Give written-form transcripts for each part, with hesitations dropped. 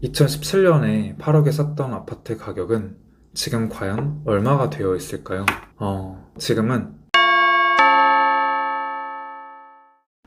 2017년에 8억에 샀던 아파트 가격은 지금 과연 얼마가 되어 있을까요? 지금은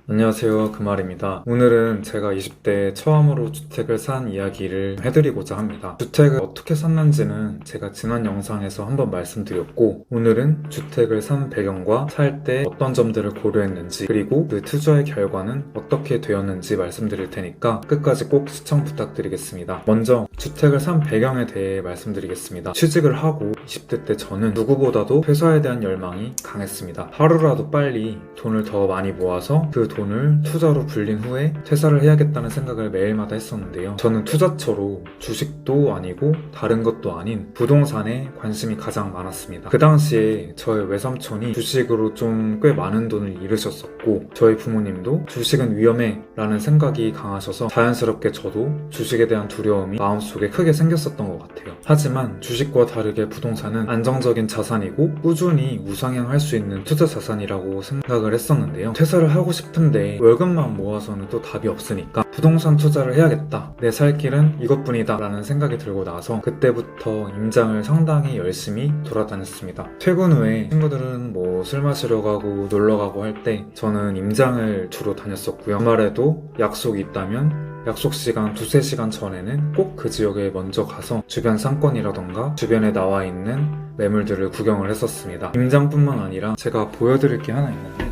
안녕하세요, 금알입니다. 오늘은 제가 20대에 처음으로 주택을 산 이야기를 해드리고자 합니다. 주택을 어떻게 샀는지는 제가 지난 영상에서 한번 말씀드렸고, 오늘은 주택을 산 배경과 살 때 어떤 점들을 고려했는지, 그리고 그 투자의 결과는 어떻게 되었는지 말씀드릴 테니까 끝까지 꼭 시청 부탁드리겠습니다. 먼저 주택을 산 배경에 대해 말씀드리겠습니다. 취직을 하고 20대 때 저는 누구보다도 회사에 대한 열망이 강했습니다. 하루라도 빨리 돈을 더 많이 모아서 그 돈을 투자로 불린 후에 퇴사를 해야겠다는 생각을 매일마다 했었는데요. 저는 투자처로 주식도 아니고 다른 것도 아닌 부동산에 관심이 가장 많았습니다. 그 당시에 저의 외삼촌이 주식으로 좀 꽤 많은 돈을 잃으셨었고, 저희 부모님도 주식은 위험해 라는 생각이 강하셔서 자연스럽게 저도 주식에 대한 두려움이 마음속에 크게 생겼었던 것 같아요. 하지만 주식과 다르게 부동산은 안정적인 자산이고 꾸준히 우상향할 수 있는 투자 자산이라고 생각을 했었는데요. 퇴사를 하고 싶은데 월급만 모아서는 또 답이 없으니까 부동산 투자를 해야겠다, 내 살 길은 이것뿐이다 라는 생각이 들고 나서 그때부터 임장을 상당히 열심히 돌아다녔습니다. 퇴근 후에 친구들은 술 마시러 가고 놀러 가고 할 때 저는 임장을 주로 다녔었고요. 주말에도 약속이 있다면 약속 시간 2-3시간 전에는 꼭 그 지역에 먼저 가서 주변 상권이라던가 주변에 나와 있는 매물들을 구경을 했었습니다. 임장뿐만 아니라 제가 보여드릴 게 하나 있는데,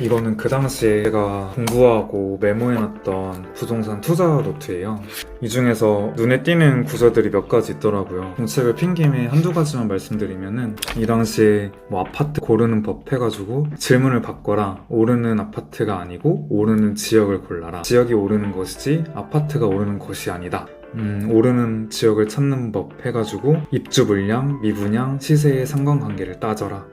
이거는 그 당시에 제가 공부하고 메모해놨던 부동산 투자 노트예요. 이 중에서 눈에 띄는 구절들이 몇 가지 있더라고요. 정책을 핑계에 한두 가지만 말씀드리면은, 이 당시에 아파트 고르는 법 해가지고 질문을 바꿔라. 오르는 아파트가 아니고 오르는 지역을 골라라. 지역이 오르는 것이지 아파트가 오르는 것이 아니다. 오르는 지역을 찾는 법 해가지고 입주 물량, 미분양, 시세의 상관관계를 따져라.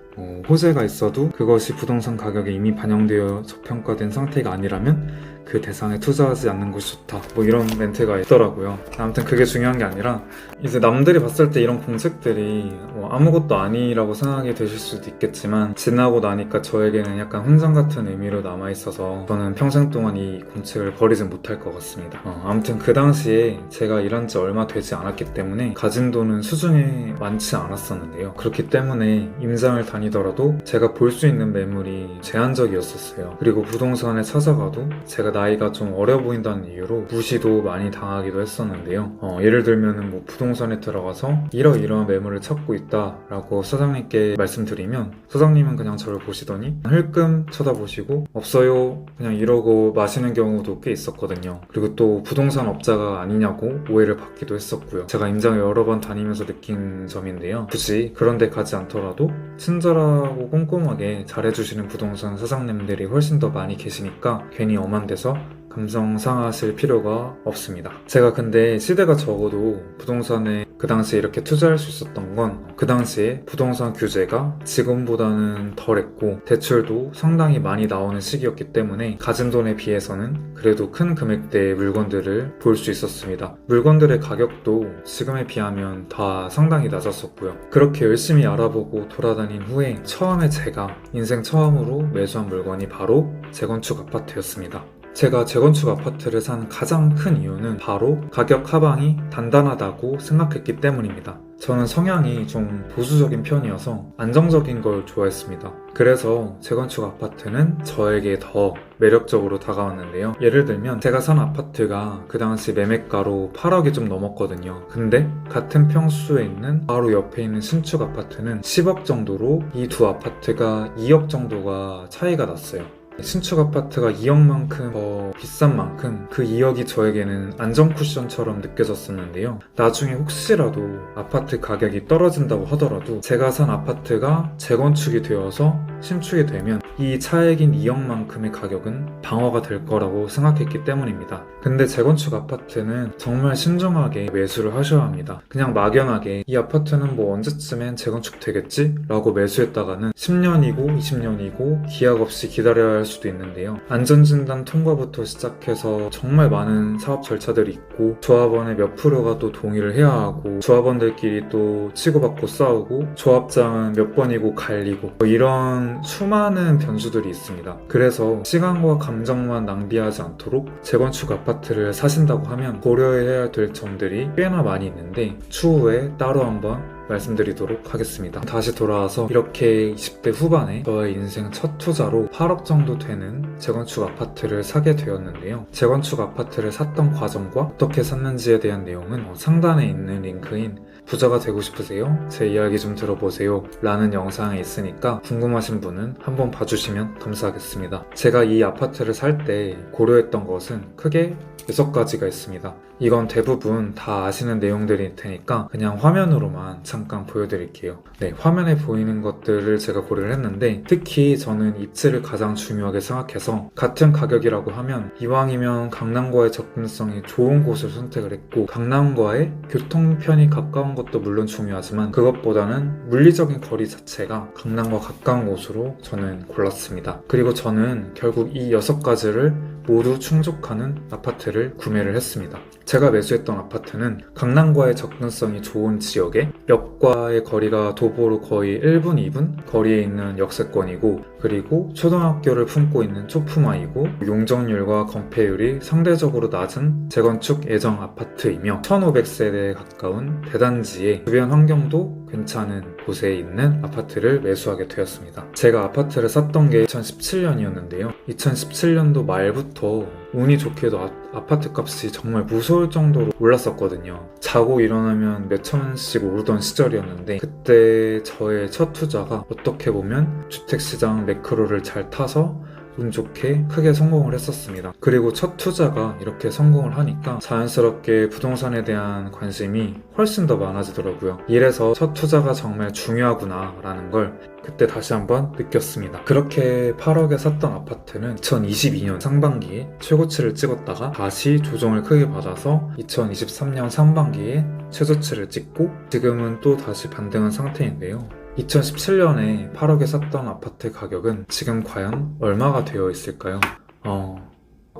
호재가 있어도 그것이 부동산 가격에 이미 반영되어 저평가된 상태가 아니라면 그 대상에 투자하지 않는 것이 좋다. 이런 멘트가 있더라고요. 아무튼 그게 중요한 게 아니라, 이제 남들이 봤을 때 이런 공책들이 아무것도 아니라고 생각이 되실 수도 있겠지만, 지나고 나니까 저에게는 약간 훈장 같은 의미로 남아있어서 저는 평생 동안 이 공책을 버리지 못할 것 같습니다. 아무튼 그 당시에 제가 일한 지 얼마 되지 않았기 때문에 가진 돈은 수중에 많지 않았었는데요. 그렇기 때문에 임장을 다니더라도 제가 볼 수 있는 매물이 제한적이었었어요. 그리고 부동산에 찾아가도 제가 나이가 좀 어려 보인다는 이유로 무시도 많이 당하기도 했었는데요. 예를 들면 부동산에 들어가서 이러이러한 매물을 찾고 있다 라고 사장님께 말씀드리면, 사장님은 그냥 저를 보시더니 흘끔 쳐다보시고 없어요 그냥 이러고 마시는 경우도 꽤 있었거든요. 그리고 또 부동산 업자가 아니냐고 오해를 받기도 했었고요. 제가 임장을 여러 번 다니면서 느낀 점인데요. 굳이 그런 데 가지 않더라도 친절하고 꼼꼼하게 잘해주시는 부동산 사장님들이 훨씬 더 많이 계시니까 괜히 엄한 데서 감성 상하실 필요가 없습니다. 제가 근데 시대가 적어도 부동산에 그 당시에 이렇게 투자할 수 있었던 건, 그 당시에 부동산 규제가 지금보다는 덜했고 대출도 상당히 많이 나오는 시기였기 때문에 가진 돈에 비해서는 그래도 큰 금액대의 물건들을 볼 수 있었습니다. 물건들의 가격도 지금에 비하면 다 상당히 낮았었고요. 그렇게 열심히 알아보고 돌아다닌 후에 처음에 제가 인생 처음으로 매수한 물건이 바로 재건축 아파트였습니다. 제가 재건축 아파트를 산 가장 큰 이유는 바로 가격 하방이 단단하다고 생각했기 때문입니다. 저는 성향이 좀 보수적인 편이어서 안정적인 걸 좋아했습니다. 그래서 재건축 아파트는 저에게 더 매력적으로 다가왔는데요. 예를 들면 제가 산 아파트가 그 당시 매매가로 8억이 좀 넘었거든요. 근데 같은 평수에 있는 바로 옆에 있는 신축 아파트는 10억 정도로 이 두 아파트가 2억 정도가 차이가 났어요. 신축 아파트가 2억만큼 더 비싼 만큼 그 2억이 저에게는 안전 쿠션처럼 느껴졌었는데요. 나중에 혹시라도 아파트 가격이 떨어진다고 하더라도 제가 산 아파트가 재건축이 되어서 신축이 되면 이 차액인 2억만큼의 가격은 방어가 될 거라고 생각했기 때문입니다. 근데 재건축 아파트는 정말 신중하게 매수를 하셔야 합니다. 그냥 막연하게 이 아파트는 언제쯤엔 재건축 되겠지? 라고 매수했다가는 10년이고 20년이고 기약 없이 기다려야 할 할 수도 있는데요. 안전진단 통과부터 시작해서 정말 많은 사업 절차들이 있고 조합원의 몇 프로가 또 동의를 해야 하고 조합원들끼리 또 치고받고 싸우고 조합장은 몇 번이고 갈리고 이런 수많은 변수들이 있습니다. 그래서 시간과 감정만 낭비하지 않도록 재건축 아파트를 사신다고 하면 고려해야 될 점들이 꽤나 많이 있는데 추후에 따로 한번 말씀드리도록 하겠습니다. 다시 돌아와서 이렇게 20대 후반에 저의 인생 첫 투자로 8억 정도 되는 재건축 아파트를 사게 되었는데요. 재건축 아파트를 샀던 과정과 어떻게 샀는지에 대한 내용은 상단에 있는 링크인 부자가 되고 싶으세요? 제 이야기 좀 들어보세요 라는 영상에 있으니까 궁금하신 분은 한번 봐주시면 감사하겠습니다. 제가 이 아파트를 살 때 고려했던 것은 크게 6가지가 있습니다. 이건 대부분 다 아시는 내용들일 테니까 그냥 화면으로만 잠깐 보여드릴게요. 네, 화면에 보이는 것들을 제가 고려를 했는데 특히 저는 입지를 가장 중요하게 생각해서 같은 가격이라고 하면 이왕이면 강남과의 접근성이 좋은 곳을 선택을 했고 강남과의 교통편이 가까운 것도 물론 중요하지만 그것보다는 물리적인 거리 자체가 강남과 가까운 곳으로 저는 골랐습니다. 그리고 저는 결국 이 6가지를 모두 충족하는 아파트를 구매를 했습니다. 제가 매수했던 아파트는 강남과의 접근성이 좋은 지역에 역과의 거리가 도보로 거의 1분, 2분 거리에 있는 역세권이고 그리고 초등학교를 품고 있는 초품화이고 용적률과 건폐율이 상대적으로 낮은 재건축 예정 아파트이며 1500세대에 가까운 대단지에 주변 환경도 괜찮은 곳에 있는 아파트를 매수하게 되었습니다. 제가 아파트를 샀던 게 2017년이었는데요. 2017년도 말부터 운이 좋게도 아파트 값이 정말 무서울 정도로 올랐었거든요. 자고 일어나면 몇천 원씩 오르던 시절이었는데 그때 저의 첫 투자가 어떻게 보면 주택시장 매크로를 잘 타서 운 좋게 크게 성공을 했었습니다. 그리고 첫 투자가 이렇게 성공을 하니까 자연스럽게 부동산에 대한 관심이 훨씬 더 많아지더라고요. 이래서 첫 투자가 정말 중요하구나 라는 걸 그때 다시 한번 느꼈습니다. 그렇게 8억에 샀던 아파트는 2022년 상반기에 최고치를 찍었다가 다시 조정을 크게 받아서 2023년 상반기에 최저치를 찍고 지금은 또 다시 반등한 상태인데요. 2017년에 8억에 샀던 아파트 가격은 지금 과연 얼마가 되어 있을까요?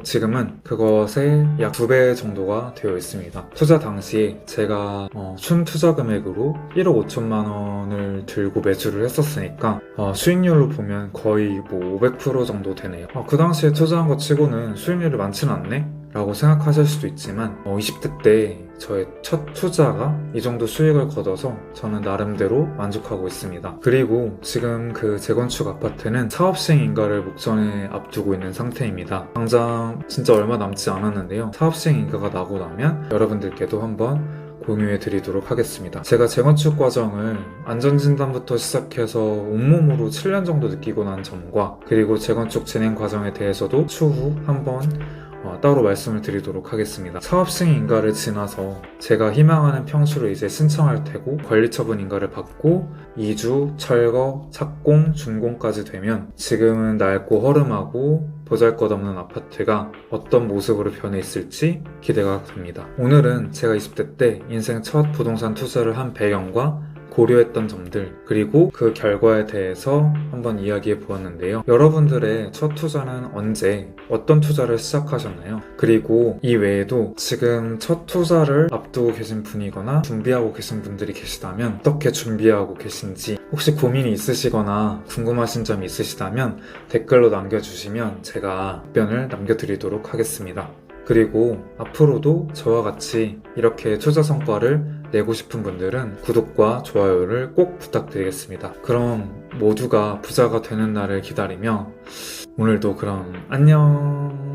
지금은 그것의 약 2배 정도가 되어 있습니다. 투자 당시에 제가 춘 투자 금액으로 1억 5천만 원을 들고 매수를 했었으니까 수익률로 보면 거의 500% 정도 되네요. 그 당시에 투자한 것 치고는 수익률이 많지는 않네? 라고 생각하실 수도 있지만 20대 때 저의 첫 투자가 이 정도 수익을 거둬서 저는 나름대로 만족하고 있습니다. 그리고 지금 그 재건축 아파트는 사업 시행 인가를 목전에 앞두고 있는 상태입니다. 당장 진짜 얼마 남지 않았는데요. 사업 시행 인가가 나고 나면 여러분들께도 한번 공유해 드리도록 하겠습니다. 제가 재건축 과정을 안전진단부터 시작해서 온몸으로 7년 정도 느끼고 난 점과 그리고 재건축 진행 과정에 대해서도 추후 한번 따로 말씀을 드리도록 하겠습니다. 사업승인 인가를 지나서 제가 희망하는 평수를 이제 신청할 테고 관리처분 인가를 받고 이주, 철거, 착공, 준공까지 되면 지금은 낡고 허름하고 보잘것없는 아파트가 어떤 모습으로 변해 있을지 기대가 됩니다. 오늘은 제가 20대 때 인생 첫 부동산 투자를 한 배경과 고려했던 점들 그리고 그 결과에 대해서 한번 이야기해 보았는데요. 여러분들의 첫 투자는 언제 어떤 투자를 시작하셨나요? 그리고 이 외에도 지금 첫 투자를 앞두고 계신 분이거나 준비하고 계신 분들이 계시다면 어떻게 준비하고 계신지 혹시 고민이 있으시거나 궁금하신 점이 있으시다면 댓글로 남겨주시면 제가 답변을 남겨드리도록 하겠습니다. 그리고 앞으로도 저와 같이 이렇게 투자 성과를 내고 싶은 분들은 구독과 좋아요를 꼭 부탁드리겠습니다. 그럼 모두가 부자가 되는 날을 기다리며 오늘도 그럼 안녕.